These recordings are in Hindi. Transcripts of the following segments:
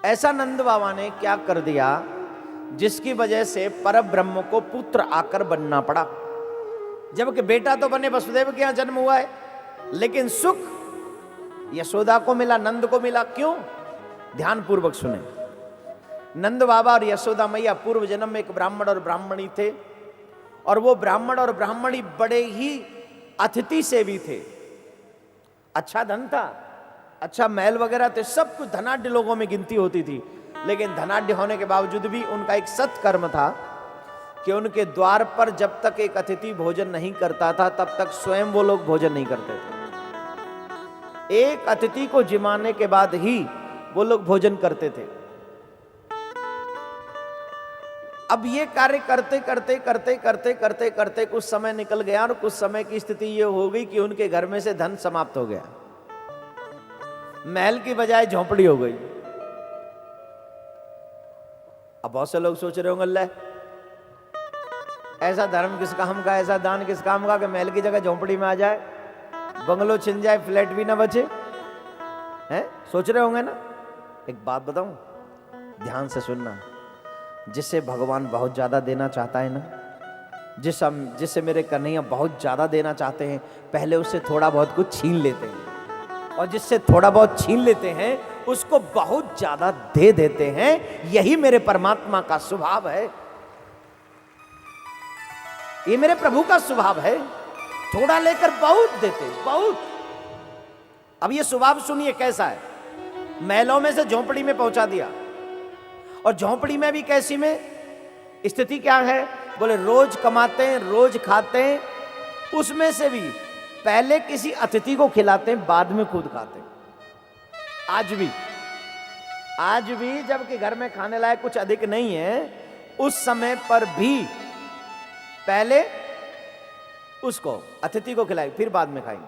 ऐसा नंद बाबा ने क्या कर दिया जिसकी वजह से परब्रह्म को पुत्र आकर बनना पड़ा। जबकि बेटा तो बने, वसुदेव के यहां जन्म हुआ है, लेकिन सुख यशोदा को मिला, नंद को मिला। क्यों? ध्यान पूर्वक सुने। नंद बाबा और यशोदा मैया पूर्व जन्म में एक ब्राह्मण और ब्राह्मणी थे, और वो ब्राह्मण और ब्राह्मणी बड़े ही अतिथि सेवी थे। अच्छा धन था, अच्छा महल वगैरह थे, सब कुछ धनाढ्य लोगों में गिनती होती थी। लेकिन धनाढ्य होने के बावजूद भी उनका एक सत्कर्म था कि उनके द्वार पर जब तक एक अतिथि भोजन नहीं करता था तब तक स्वयं वो लोग भोजन नहीं करते थे। एक अतिथि को जिमाने के बाद ही वो लोग भोजन करते थे। अब ये कार्य करते करते करते करते करते करते कुछ समय निकल गया, और कुछ समय की स्थिति ये हो गई कि उनके घर में से धन समाप्त हो गया। महल की बजाय झोंपड़ी हो गई। अब बहुत से लोग सोच रहे होंगे, अल्लाह ऐसा धर्म किस काम का, ऐसा दान किस काम का कि महल की जगह झोंपड़ी में आ जाए, बंगलो छिन जाए, फ्लैट भी ना बचे हैं? सोच रहे होंगे ना। एक बात बताऊं, ध्यान से सुनना। जिससे भगवान बहुत ज्यादा देना चाहता है ना, जिससे मेरे कन्हैया बहुत ज्यादा देना चाहते हैं, पहले उससे थोड़ा बहुत कुछ छीन लेते हैं, और जिससे थोड़ा बहुत छीन लेते हैं उसको बहुत ज्यादा दे देते हैं। यही मेरे परमात्मा का स्वभाव है, ये मेरे प्रभु का स्वभाव है। थोड़ा लेकर बहुत देते, बहुत। अब ये स्वभाव सुनिए कैसा है। महलों में से झोंपड़ी में पहुंचा दिया, और झोंपड़ी में भी कैसी में स्थिति क्या है? बोले रोज कमाते हैं, रोज खाते हैं, उसमें से भी पहले किसी अतिथि को खिलाते हैं, बाद में खुद खाते हैं। आज भी जबकि घर में खाने लायक कुछ अधिक नहीं है, उस समय पर भी पहले उसको अतिथि को खिलाए, फिर बाद में खाएंगे।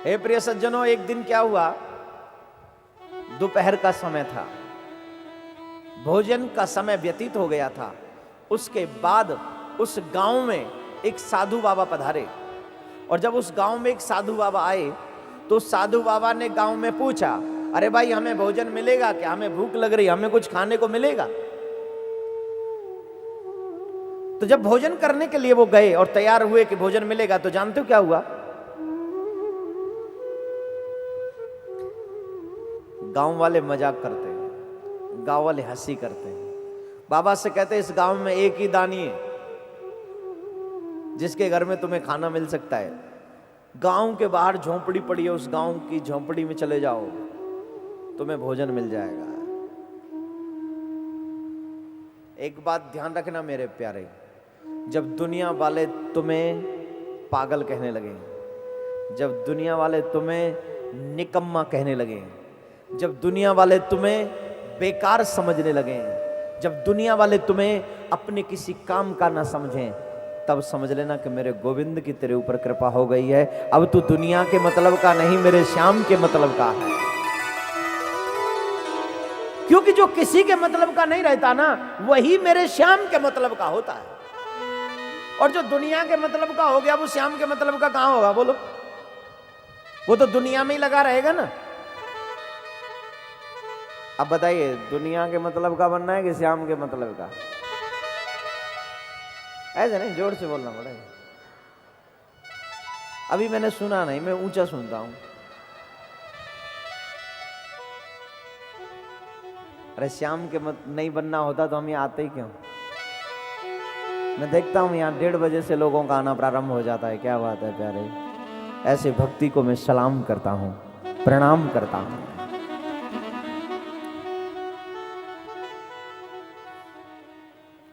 हे प्रिय सज्जनों, एक दिन क्या हुआ, दोपहर का समय था, भोजन का समय व्यतीत हो गया था। उसके बाद उस गांव में एक साधु बाबा पधारे, और जब उस गांव में एक साधु बाबा आए तो साधु बाबा ने गांव में पूछा, अरे भाई हमें भोजन मिलेगा क्या? हमें भूख लग रही, हमें कुछ खाने को मिलेगा? तो जब भोजन करने के लिए वो गए और तैयार हुए कि भोजन मिलेगा, तो जानते हो क्या हुआ? गांव वाले मजाक करते हैं, गांव वाले हंसी करते हैं। बाबा से कहते हैं, इस गांव में एक ही दानी है जिसके घर में तुम्हें खाना मिल सकता है। गांव के बाहर झोंपड़ी पड़ी है, उस गांव की झोंपड़ी में चले जाओ, तुम्हें भोजन मिल जाएगा। एक बात ध्यान रखना मेरे प्यारे, जब दुनिया वाले तुम्हें पागल कहने लगे, जब दुनिया वाले तुम्हें निकम्मा कहने लगे, जब दुनिया वाले तुम्हें बेकार समझने लगे, जब दुनिया वाले तुम्हें अपने किसी काम का ना समझें, तब समझ लेना कि मेरे गोविंद की तेरे ऊपर कृपा हो गई है। अब तू दुनिया के मतलब का नहीं, मेरे श्याम के मतलब का है। क्योंकि जो किसी के मतलब का नहीं रहता ना, वही मेरे श्याम के मतलब का होता है। और जो दुनिया के मतलब का हो गया, वो श्याम के मतलब का कहां होगा? बोलो, वो तो दुनिया में ही लगा रहेगा ना। अब बताइए, दुनिया के मतलब का बनना है कि श्याम के मतलब का? ऐसे नहीं, जोर से बोलना पड़ेगा। अभी मैंने सुना नहीं, मैं ऊंचा सुनता हूं। अरे श्याम के नहीं बनना होता तो हम यहाँ आते ही क्यों? मैं देखता हूं यहाँ 1:30 बजे से लोगों का आना प्रारंभ हो जाता है। क्या बात है प्यारे, ऐसे भक्ति को मैं सलाम करता हूं, प्रणाम करता हूं।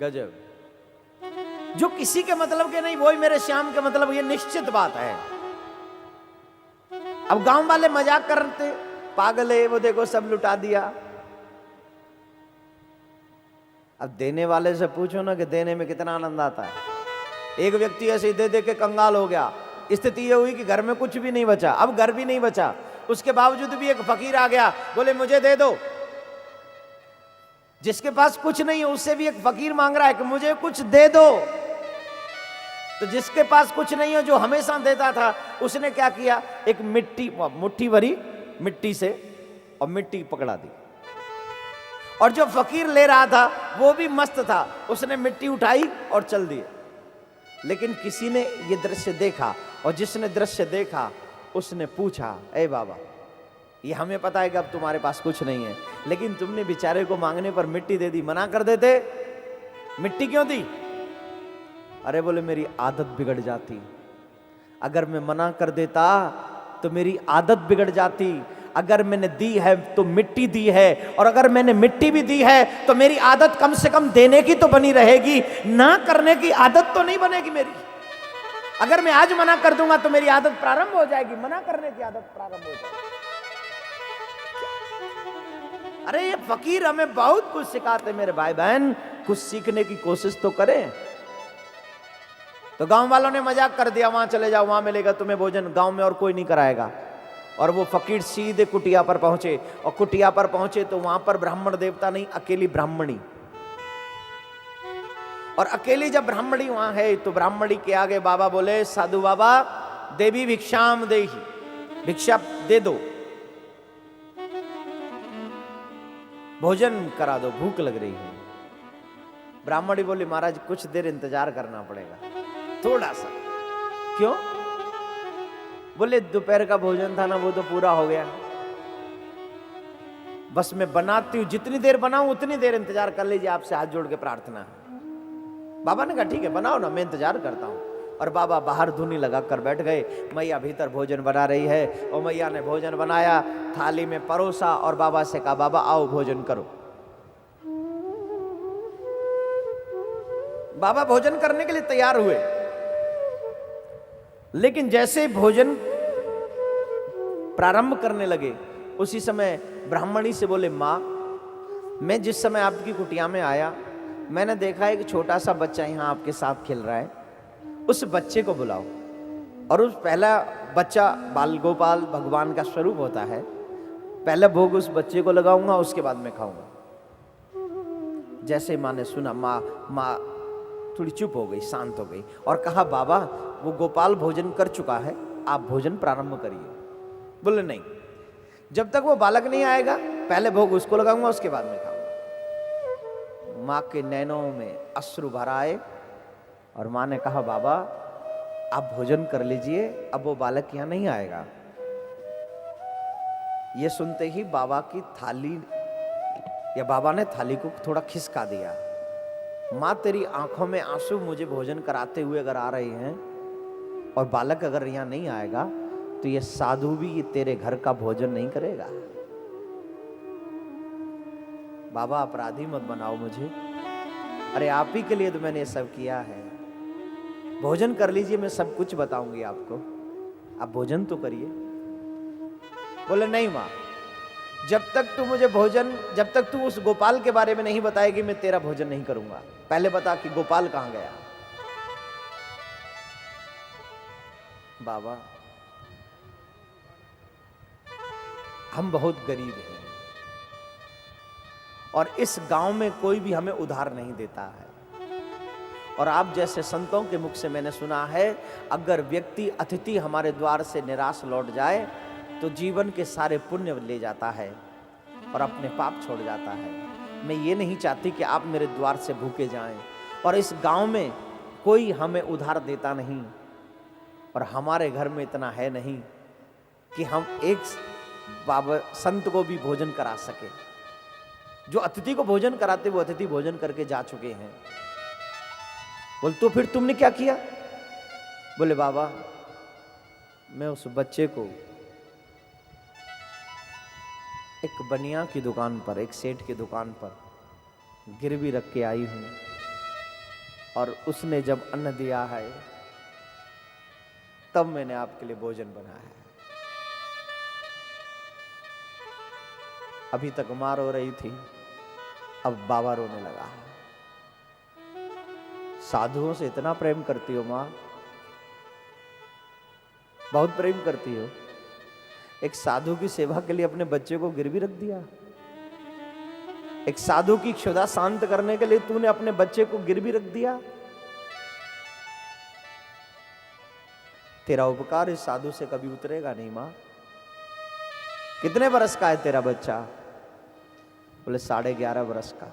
गजब। जो किसी के मतलब के नहीं, वही मेरे श्याम के मतलब, ये निश्चित बात है। अब गांव वाले मजाक करते, पागल है वो, देखो सब लुटा दिया। अब देने वाले से पूछो ना कि देने में कितना आनंद आता है। एक व्यक्ति ऐसे ही दे दे के कंगाल हो गया। स्थिति ये हुई कि घर में कुछ भी नहीं बचा, अब घर भी नहीं बचा। उसके बावजूद भी एक फकीर आ गया, बोले मुझे दे दो। जिसके पास कुछ नहीं है उससे भी एक फकीर मांग रहा है कि मुझे कुछ दे दो। तो जिसके पास कुछ नहीं है, जो हमेशा देता था, उसने क्या किया, एक मुट्ठी भरी मिट्टी से और मिट्टी पकड़ा दी। और जो फकीर ले रहा था वो भी मस्त था, उसने मिट्टी उठाई और चल दी। लेकिन किसी ने ये दृश्य देखा, और जिसने दृश्य देखा उसने पूछा, ए बाबा, ये हमें पता है कि अब तुम्हारे पास कुछ नहीं है, लेकिन तुमने बेचारे को मांगने पर मिट्टी दे दी, मना कर देते, मिट्टी क्यों दी? अरे बोले मेरी आदत बिगड़ जाती, अगर मैं मना कर देता तो मेरी आदत बिगड़ जाती। अगर मैंने दी है तो मिट्टी दी है, और अगर मैंने मिट्टी भी दी है तो मेरी आदत कम से कम देने की तो बनी रहेगी, ना करने की आदत तो नहीं बनेगी मेरी। अगर मैं आज मना कर दूंगा तो मेरी आदत प्रारंभ हो जाएगी, मना करने की आदत प्रारंभ हो जाएगी। अरे ये फकीर हमें बहुत कुछ सिखाते मेरे भाई बहन, कुछ सीखने की कोशिश तो करें। तो गांव वालों ने मजाक कर दिया, वहां चले जाओ, वहां मिलेगा तुम्हें भोजन, गांव में और कोई नहीं कराएगा। और वो फकीर सीधे कुटिया पर पहुंचे, और कुटिया पर पहुंचे तो वहां पर ब्राह्मण देवता नहीं, अकेली ब्राह्मणी। और अकेली जब ब्राह्मणी वहां है तो ब्राह्मणी के आगे बाबा बोले, साधु बाबा, देवी भिक्षाम देही, भिक्षा दे दो, भोजन करा दो, भूख लग रही है। ब्राह्मणी बोली, महाराज कुछ देर इंतजार करना पड़ेगा, थोड़ा सा। क्यों? बोले दोपहर का भोजन था ना, वो तो पूरा हो गया, बस मैं बनाती हूं, जितनी देर बनाऊं उतनी देर इंतजार कर लीजिए, आपसे हाथ जोड़ के प्रार्थना है। बाबा ने कहा ठीक है बनाओ ना, मैं इंतजार करता हूं। और बाबा बाहर धुनी लगा कर बैठ गए, मैया भीतर भोजन बना रही है, और मैया ने भोजन बनाया, थाली में परोसा, और बाबा से कहा, बाबा आओ भोजन करो। बाबा भोजन करने के लिए तैयार हुए, लेकिन जैसे भोजन प्रारंभ करने लगे उसी समय ब्राह्मणी से बोले, मां, मैं जिस समय आपकी कुटिया में आया मैंने देखा एक छोटा सा बच्चा यहां आपके साथ खेल रहा है, उस बच्चे को बुलाओ। और उस पहला बच्चा बाल गोपाल भगवान का स्वरूप होता है, पहले भोग उस बच्चे को लगाऊंगा, उसके बाद मैं खाऊंगा। जैसे मां ने सुना, मां थोड़ी चुप हो गई, शांत हो गई, और कहा, बाबा वो गोपाल भोजन कर चुका है, आप भोजन प्रारंभ करिए। बोले नहीं, जब तक वो बालक नहीं आएगा पहले भोग उसको लगाऊंगा, उसके बाद में खाऊंगा। मां के नैनों में अश्रु भर आए, और मां ने कहा, बाबा आप भोजन कर लीजिए, अब वो बालक यहां नहीं आएगा। ये सुनते ही बाबा की थाली, या बाबा ने थाली को थोड़ा खिसका दिया। मां तेरी आंखों में आंसू मुझे भोजन कराते हुए अगर आ रहे हैं, और बालक अगर यहां नहीं आएगा तो ये साधु भी ये तेरे घर का भोजन नहीं करेगा। बाबा अपराधी मत बनाओ मुझे, अरे आप ही के लिए तो मैंने ये सब किया है, भोजन कर लीजिए, मैं सब कुछ बताऊंगी आपको, आप भोजन तो करिए। बोले नहीं मां, जब तक तू उस गोपाल के बारे में नहीं बताएगी मैं तेरा भोजन नहीं करूंगा, पहले बता कि गोपाल कहां गया। बाबा हम बहुत गरीब हैं, और इस गांव में कोई भी हमें उधार नहीं देता है, और आप जैसे संतों के मुख से मैंने सुना है, अगर व्यक्ति अतिथि हमारे द्वार से निराश लौट जाए तो जीवन के सारे पुण्य ले जाता है और अपने पाप छोड़ जाता है। मैं ये नहीं चाहती कि आप मेरे द्वार से भूखे जाएं, और इस गांव में कोई हमें उधार देता नहीं, और हमारे घर में इतना है नहीं कि हम एक बाबा संत को भी भोजन करा सके। जो अतिथि को भोजन कराते वो अतिथि भोजन करके जा चुके हैं। बोल तो फिर तुमने क्या किया? बोले बाबा मैं उस बच्चे को एक बनिया की दुकान पर, एक सेठ की दुकान पर गिरवी रख के आई हूं, और उसने जब अन्न दिया है तब मैंने आपके लिए भोजन बनाया है। अभी तक माँ रो रही थी, अब बाबा रोने लगा है। साधुओं से इतना प्रेम करती हो माँ, बहुत प्रेम करती हो। एक साधु की सेवा के लिए अपने बच्चे को गिरवी रख दिया। एक साधु की क्षुधा शांत करने के लिए तूने अपने बच्चे को गिरवी रख दिया। तेरा उपकार इस साधु से कभी उतरेगा नहीं मां। कितने बरस का है तेरा बच्चा? बोले 11.5 बरस का।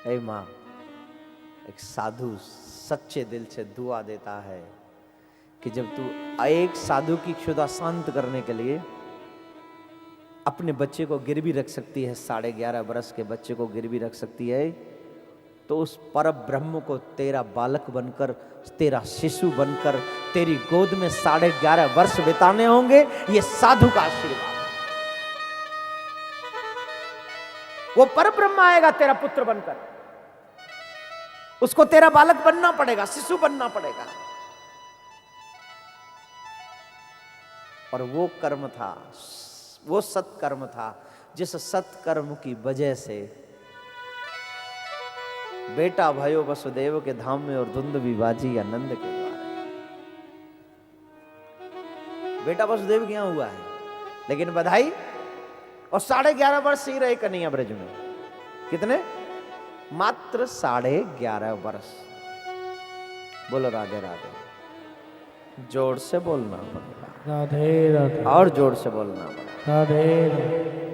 ए माँ, एक साधु सच्चे दिल से दुआ देता है कि जब तू एक साधु की क्षुधा शांत करने के लिए अपने बच्चे को गिरवी रख सकती है, 11.5 बरस के बच्चे को गिरवी रख सकती है, तो उस पर ब्रह्म को तेरा बालक बनकर, तेरा शिशु बनकर तेरी गोद में 11.5 वर्ष बिताने होंगे। ये साधु का आशीर्वाद। वो पर ब्रह्म आएगा तेरा पुत्र बनकर, उसको तेरा बालक बनना पड़ेगा, शिशु बनना पड़ेगा। और वो कर्म था, वो सत्कर्म था, जिस सत्कर्म की वजह से बेटा भयो वसुदेव के धाम में और धुंध भी बाजी आनंद के द्वार। बेटा वसुदेव के यहां हुआ है, लेकिन बधाई। और 11.5 वर्ष ही रहे कन्हैया ब्रज में। कितने? मात्र 11.5 वर्ष। बोलो राधे राधे। जोर से बोलना पड़ेगा, राधे राधे। और जोर से बोलना पड़ेगा, राधे राधे।